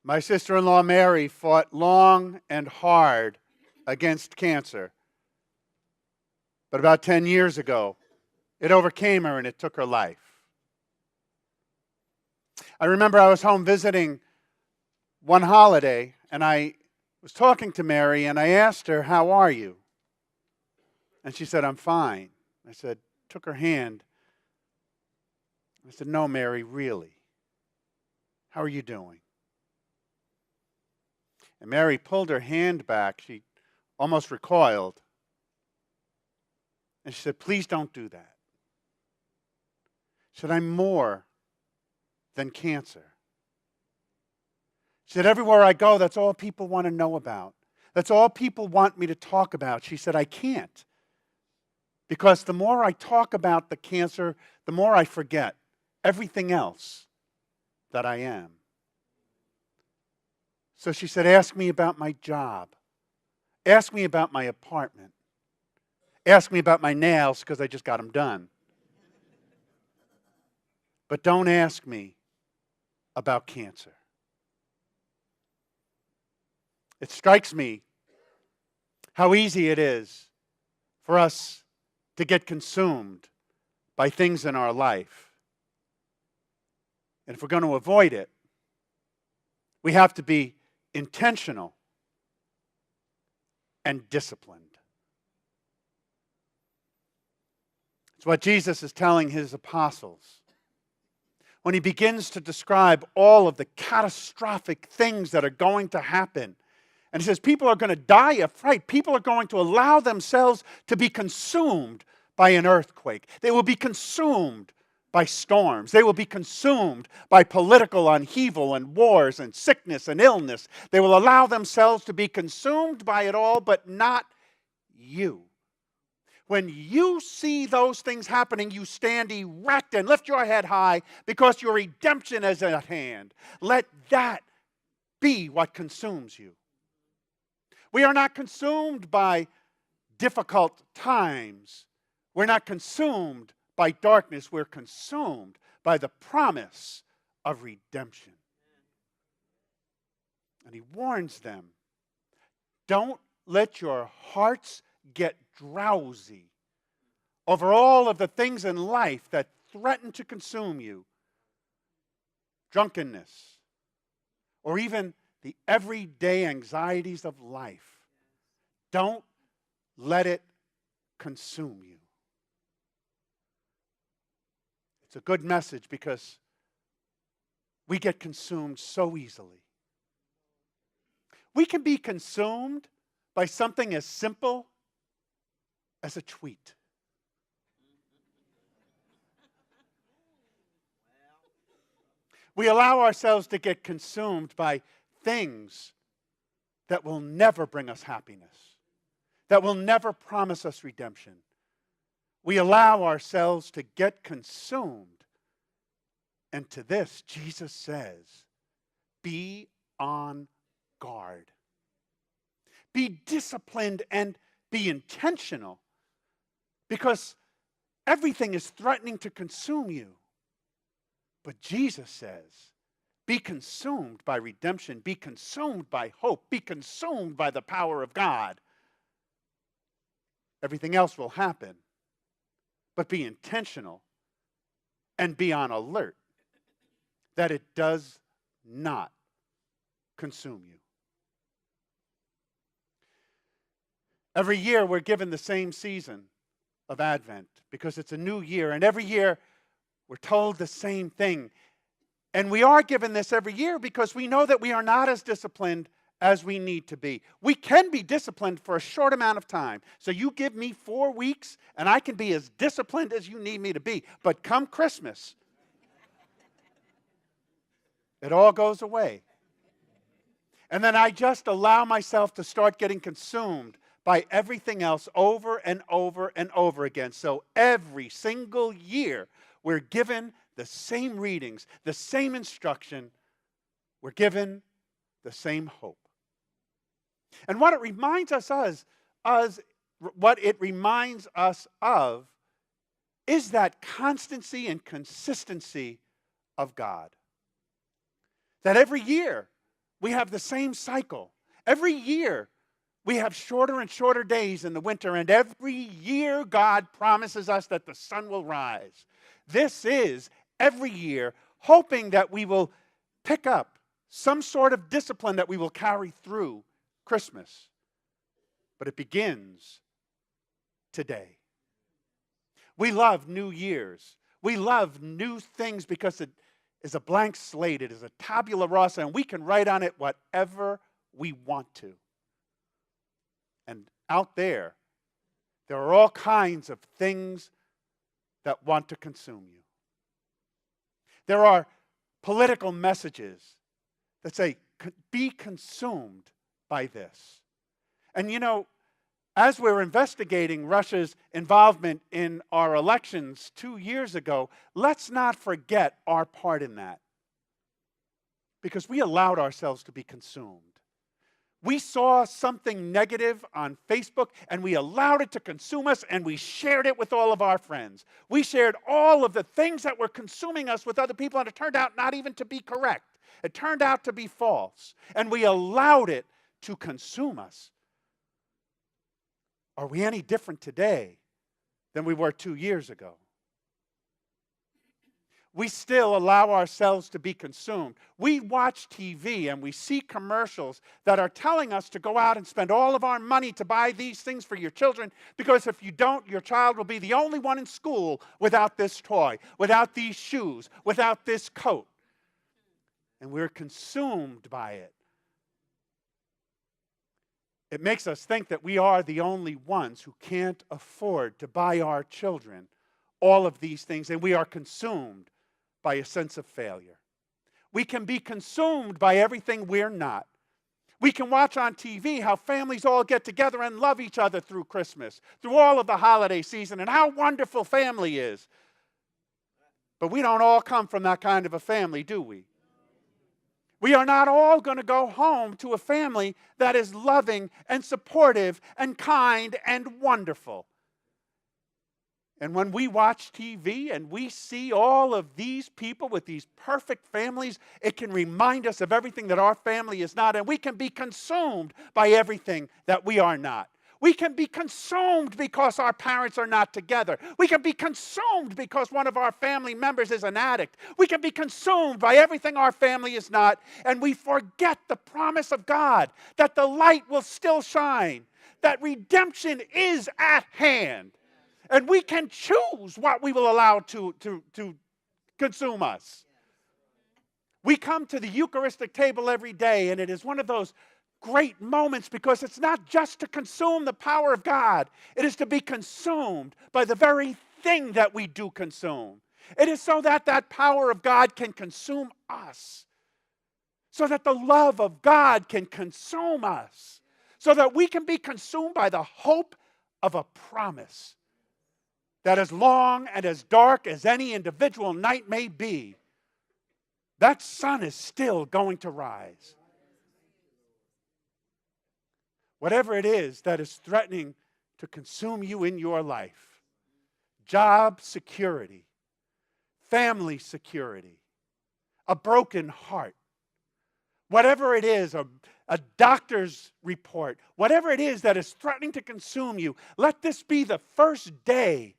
My sister-in-law Mary fought long and hard against cancer. But about 10 years ago, it overcame her and it took her life. I remember I was home visiting one holiday, and I was talking to Mary, and I asked her, "How are you?" And she said, "I'm fine." I said, took her hand. I said, "No, Mary, really. How are you doing?" And Mary pulled her hand back. She almost recoiled. And she said, "Please don't do that." She said, "I'm more than cancer." She said, "Everywhere I go, that's all people want to know about. That's all people want me to talk about." She said, "I can't. Because the more I talk about the cancer, the more I forget everything else that I am." So she said, "Ask me about my job. Ask me about my apartment. Ask me about my nails because I just got them done. But don't ask me about cancer." It strikes me how easy it is for us to get consumed by things in our life. And if we're going to avoid it, we have to be intentional and disciplined. It's what Jesus is telling his apostles when he begins to describe all of the catastrophic things that are going to happen. And he says people are going to die of fright. People are going to allow themselves to be consumed by an earthquake. They will be consumed by storms. They will be consumed by political upheaval and wars and sickness and illness. They will allow themselves to be consumed by it all, but not you. When you see those things happening, you stand erect and lift your head high because your redemption is at hand. Let that be what consumes you. We are not consumed by difficult times. We're not consumed by darkness. We're consumed by the promise of redemption. And he warns them, don't let your hearts get drowsy over all of the things in life that threaten to consume you. Drunkenness, or even the everyday anxieties of life. Don't let it consume you. It's a good message because we get consumed so easily. We can be consumed by something as simple as a tweet. We allow ourselves to get consumed by things that will never bring us happiness, that will never promise us redemption. We allow ourselves to get consumed. And to this, Jesus says, be on guard. Be disciplined and be intentional because everything is threatening to consume you. But Jesus says, be consumed by redemption. Be consumed by hope. Be consumed by the power of God. Everything else will happen. But be intentional and be on alert that it does not consume you. Every year we're given the same season of Advent because it's a new year. And every year we're told the same thing. And we are given this every year because we know that we are not as disciplined as we need to be. We can be disciplined for a short amount of time. So you give me 4 weeks and I can be as disciplined as you need me to be. But come Christmas, it all goes away. And then I just allow myself to start getting consumed by everything else over and over and over again. So every single year we're given the same readings, the same instruction. We're given the same hope. And what it reminds us of is that constancy and consistency of God. That every year We have the same cycle. Every year, we have shorter and shorter days in the winter, and every year God promises us that the sun will rise. This is every year hoping that we will pick up some sort of discipline that we will carry through Christmas. But it begins today. We love New Year's. We love new things because it is a blank slate. It is a tabula rasa, and we can write on it whatever we want to. And out there are all kinds of things that want to consume you. There are political messages that say, be consumed by this. And you know, as we're investigating Russia's involvement in our elections 2 years ago, let's not forget our part in that. Because we allowed ourselves to be consumed. We saw something negative on Facebook, and we allowed it to consume us, and we shared it with all of our friends. We shared all of the things that were consuming us with other people, and it turned out not even to be correct. It turned out to be false, and we allowed it to consume us. Are we any different today than we were 2 years ago? We still allow ourselves to be consumed. We watch TV and we see commercials that are telling us to go out and spend all of our money to buy these things for your children, because if you don't, your child will be the only one in school without this toy, without these shoes, without this coat. And we're consumed by it. It makes us think that we are the only ones who can't afford to buy our children all of these things, and we are consumed by a sense of failure. We can be consumed by everything we're not. We can watch on TV how families all get together and love each other through Christmas, through all of the holiday season, and how wonderful family is. But we don't all come from that kind of a family, do we? We are not all going to go home to a family that is loving and supportive and kind and wonderful. And when we watch TV and we see all of these people with these perfect families, it can remind us of everything that our family is not, and we can be consumed by everything that we are not. We can be consumed because our parents are not together. We can be consumed because one of our family members is an addict. We can be consumed by everything our family is not, and we forget the promise of God that the light will still shine, that redemption is at hand. And we can choose what we will allow to consume us. We come to the Eucharistic table every day, and it is one of those great moments because it's not just to consume the power of God. It is to be consumed by the very thing that we do consume. It is so that that power of God can consume us. So that the love of God can consume us. So that we can be consumed by the hope of a promise that as long and as dark as any individual night may be, that sun is still going to rise. Whatever it is that is threatening to consume you in your life, job security, family security, a broken heart, whatever it is, a doctor's report, whatever it is that is threatening to consume you, let this be the first day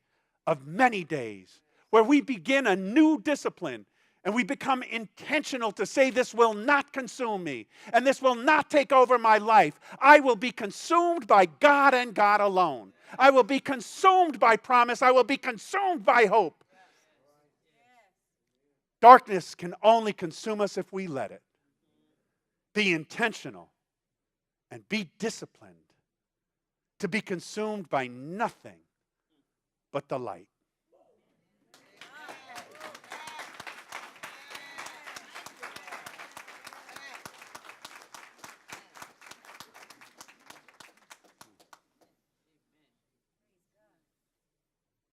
of many days where we begin a new discipline and we become intentional to say, this will not consume me and this will not take over my life. I will be consumed by God and God alone. I will be consumed by promise. I will be consumed by hope. Darkness can only consume us if we let it. Be intentional and be disciplined to be consumed by nothing but the light.